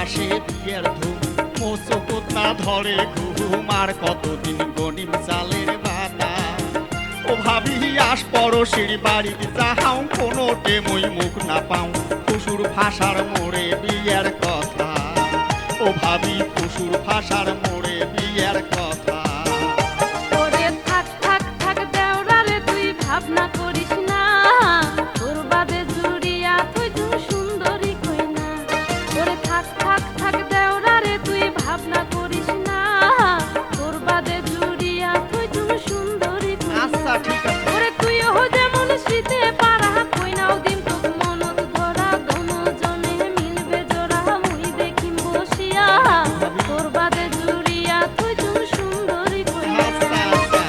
আসে বিয়ের ধুম মোচকত না ধরে ঘুম আর কতদিন গনিম চালের বাতা ও ভাবি আস পড়শির বাড়ি যাহাও কোনো টেমই মুখ না পাও পশুর ভাষার মোড়ে বিয়ের কথা ও ভাবি পশুর ভাষার মোড়ে বিয়ের কথা ওরে থাক থাক থাক দেওরা রে তুই ভাবনা করিস না তোর বাদে জুড়িয়া তুই তুই সুন্দরী কই না ওরে থাক থাক থাক দেওরা রে তুই ভাবনা করিস না তোর বাদে জুড়িয়া তুই তুই সুন্দরী কই না আচ্ছা ঠিক আছে ওরে তুইও যেমন শীতে পারা কই নাও দিন তোক মনত ধরা দোনো জনে মিলবে জোড়া মুই দেখিম বসিয়া তোর বাদে জুড়িয়া তুই তুই সুন্দরী কই না আচ্ছা আচ্ছা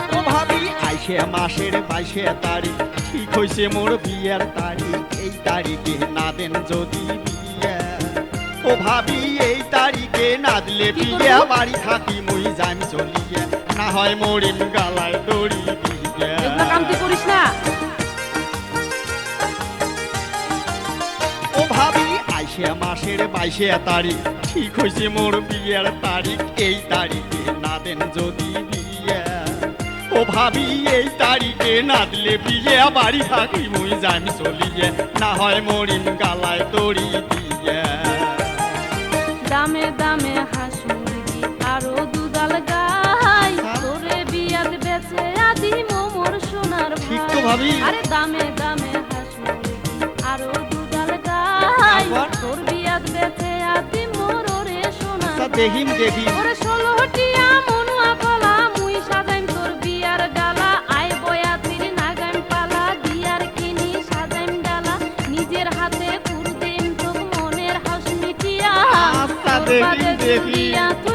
ও ভাবি আইসে মাসের 22 তারিখ ঠিক হইছে মোর বিয়ের তারিখ এই তারিখে না দেন যদি বিয়ে ও ভাবি এই তারিখে না দিলে কি বিয়ে করবো? বাড়ি থাকি মুই যাই চলিয়ে না হয় মরিন গালায় দড়ি দিয়ে এগুলা কাম তুই করিস না ও ভাবি আইসে মাসের 22 তারিখ ঠিক হইছে মোর বিয়ের তারিখ এই তারিখে না দেন যদি বিয়ে ও ভাবি এই তারিখে না দিলে বিয়ে বাড়ি থাকি মুই যাই চলিয়ে না হয় মরিন গালায় দড়ি দিয়ে দামে দামে হাঁস মুরগি আরো দুধাল গাই তোরে বিয়াত বেচে আদি মোমর সোনার ঠিক তো ভাবি। আরে দামে দামে হাঁস মুরগি আরো দুধাল গাই আবার? তোর বিয়াত বেচে আদি মোর ওরে সোনার তা দেখিম দেখিম ওরে 16টিয়া মনুয়া কলা মুই সাজাইম তোর বিয়ার ডালা আই বয়াতির নাগাইম পালা দিয়ার কিনি সাজাইম ডালা নিজের হাতে কুরদিম তোক মনের হাস মিটিয়া আচ্ছা, তোর দেখিম, বাদে দেখিম। জুড়িয়া তুই